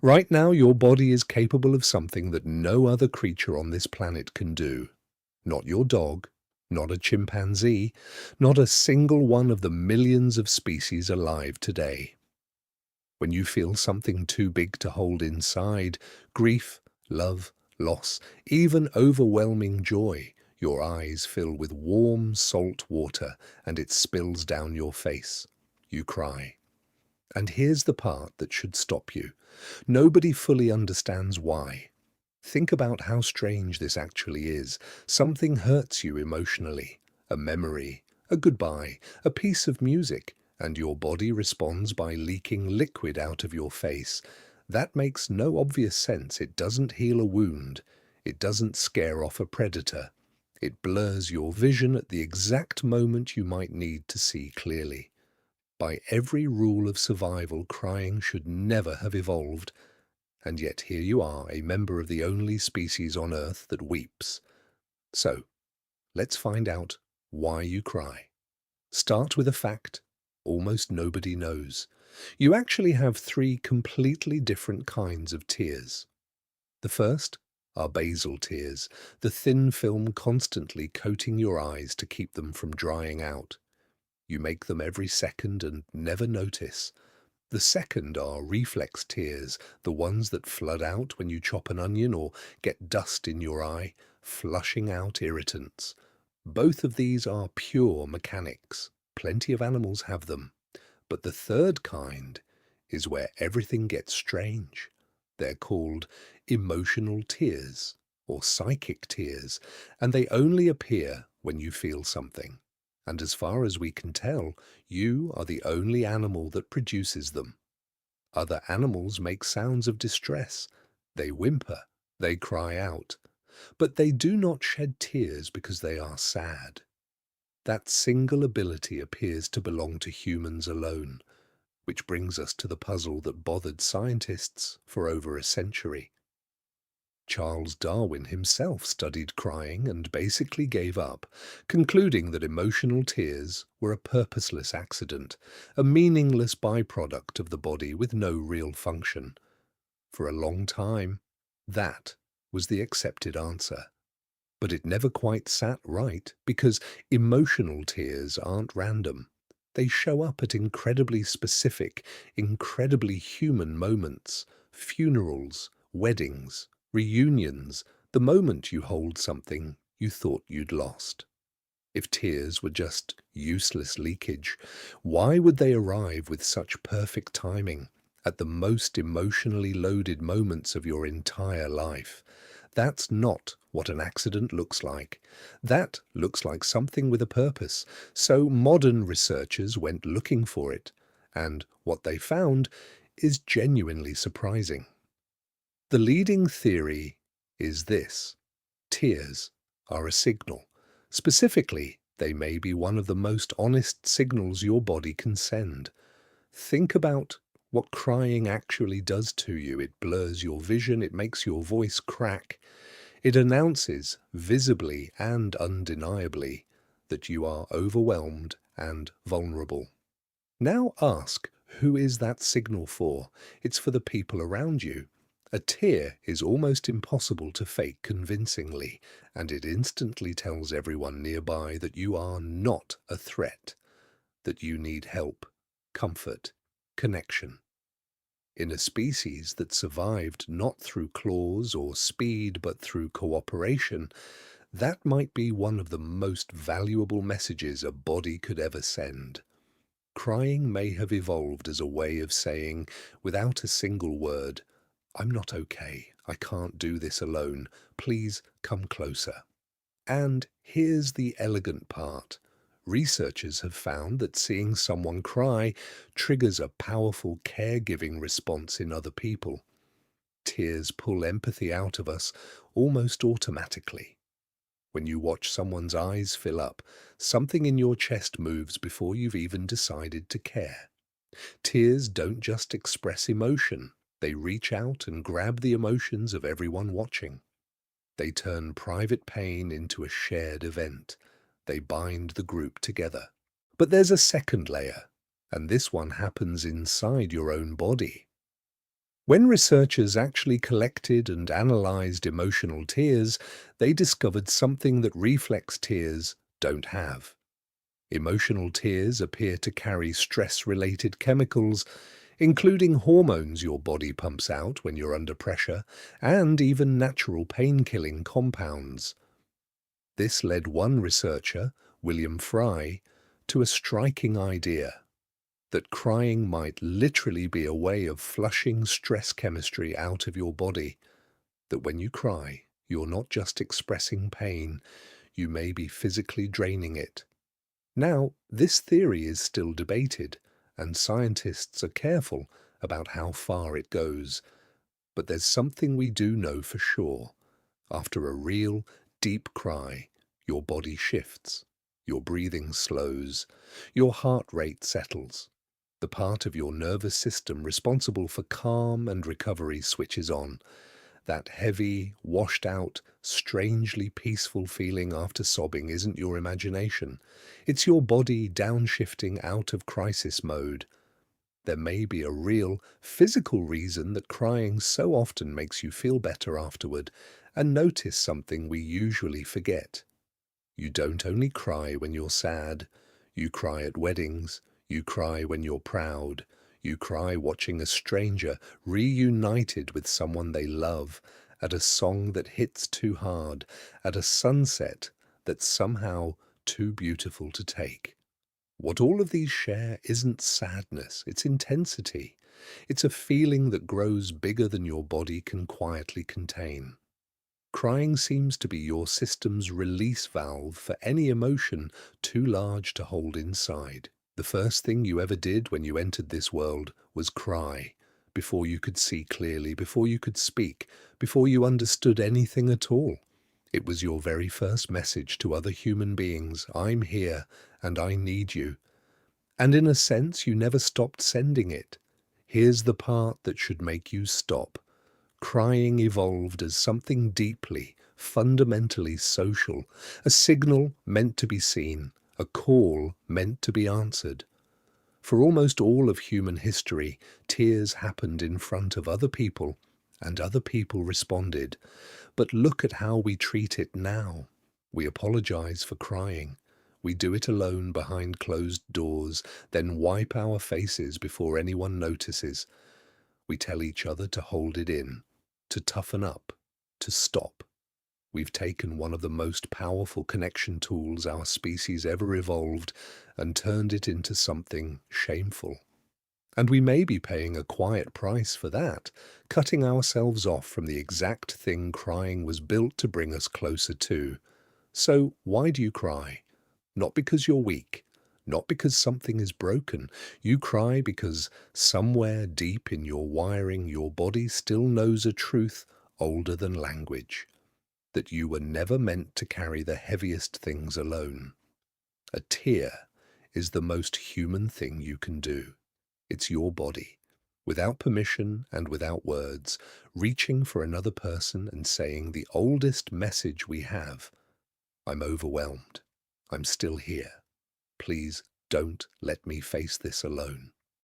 Right now, your body is capable of something that no other creature on this planet can do. Not your dog, not a chimpanzee, not a single one of the millions of species alive today. When you feel something too big to hold inside, grief, love, loss, even overwhelming joy, your eyes fill with warm salt water and it spills down your face. You cry. And here's the part that should stop you. Nobody fully understands why. Think about how strange this actually is. Something hurts you emotionally. A memory, a goodbye, a piece of music, and your body responds by leaking liquid out of your face. That makes no obvious sense. It doesn't heal a wound. It doesn't scare off a predator. It blurs your vision at the exact moment you might need to see clearly. By every rule of survival, crying should never have evolved. And yet here you are, a member of the only species on Earth that weeps. So, let's find out why you cry. Start with a fact almost nobody knows. You actually have three completely different kinds of tears. The first are basal tears, the thin film constantly coating your eyes to keep them from drying out. You make them every second and never notice. The second are reflex tears, the ones that flood out when you chop an onion or get dust in your eye, flushing out irritants. Both of these are pure mechanics. Plenty of animals have them. But the third kind is where everything gets strange. They're called emotional tears or psychic tears, and they only appear when you feel something. And as far as we can tell, you are the only animal that produces them. Other animals make sounds of distress. They whimper, they cry out. But they do not shed tears because they are sad. That single ability appears to belong to humans alone, which brings us to the puzzle that bothered scientists for over a century. Charles Darwin himself studied crying and basically gave up, concluding that emotional tears were a purposeless accident, a meaningless byproduct of the body with no real function. For a long time, that was the accepted answer. But it never quite sat right because emotional tears aren't random. They show up at incredibly specific, incredibly human moments, funerals, weddings, reunions, the moment you hold something you thought you'd lost. If tears were just useless leakage, why would they arrive with such perfect timing at the most emotionally loaded moments of your entire life? That's not what an accident looks like. That looks like something with a purpose. So modern researchers went looking for it, and what they found is genuinely surprising. The leading theory is this: tears are a signal. Specifically, they may be one of the most honest signals your body can send. Think about what crying actually does to you. It blurs your vision, it makes your voice crack. It announces, visibly and undeniably, that you are overwhelmed and vulnerable. Now ask, who is that signal for? It's for the people around you. A tear is almost impossible to fake convincingly, and it instantly tells everyone nearby that you are not a threat, that you need help, comfort, connection. In a species that survived not through claws or speed but through cooperation, that might be one of the most valuable messages a body could ever send. Crying may have evolved as a way of saying, without a single word, "I'm not okay, I can't do this alone, please come closer." And here's the elegant part. Researchers have found that seeing someone cry triggers a powerful caregiving response in other people. Tears pull empathy out of us almost automatically. When you watch someone's eyes fill up, something in your chest moves before you've even decided to care. Tears don't just express emotion, they reach out and grab the emotions of everyone watching. They turn private pain into a shared event. They bind the group together. But there's a second layer, and this one happens inside your own body. When researchers actually collected and analyzed emotional tears, they discovered something that reflex tears don't have. Emotional tears appear to carry stress-related chemicals, including hormones your body pumps out when you're under pressure, and even natural pain-killing compounds. This led one researcher, William Fry, to a striking idea that crying might literally be a way of flushing stress chemistry out of your body, that when you cry, you're not just expressing pain, you may be physically draining it. Now, this theory is still debated, and scientists are careful about how far it goes. But there's something we do know for sure. After a real, deep cry, your body shifts, your breathing slows, your heart rate settles. The part of your nervous system responsible for calm and recovery switches on. That heavy, washed-out, strangely peaceful feeling after sobbing isn't your imagination. It's your body downshifting out of crisis mode. There may be a real, physical reason that crying so often makes you feel better afterward, and notice something we usually forget. You don't only cry when you're sad. You cry at weddings. You cry when you're proud. You cry watching a stranger reunited with someone they love, at a song that hits too hard, at a sunset that's somehow too beautiful to take. What all of these share isn't sadness, it's intensity. It's a feeling that grows bigger than your body can quietly contain. Crying seems to be your system's release valve for any emotion too large to hold inside. The first thing you ever did when you entered this world was cry, before you could see clearly, before you could speak, before you understood anything at all. It was your very first message to other human beings: I'm here and I need you. And in a sense, you never stopped sending it. Here's the part that should make you stop. Crying evolved as something deeply, fundamentally social, a signal meant to be seen, a call meant to be answered. For almost all of human history, tears happened in front of other people, and other people responded. But look at how we treat it now. We apologize for crying. We do it alone behind closed doors, then wipe our faces before anyone notices. We tell each other to hold it in, to toughen up, to stop. We've taken one of the most powerful connection tools our species ever evolved and turned it into something shameful. And we may be paying a quiet price for that, cutting ourselves off from the exact thing crying was built to bring us closer to. So why do you cry? Not because you're weak, not because something is broken. You cry because somewhere deep in your wiring, your body still knows a truth older than language, that you were never meant to carry the heaviest things alone. A tear is the most human thing you can do. It's your body, without permission and without words, reaching for another person and saying the oldest message we have: I'm overwhelmed. I'm still here. Please don't let me face this alone.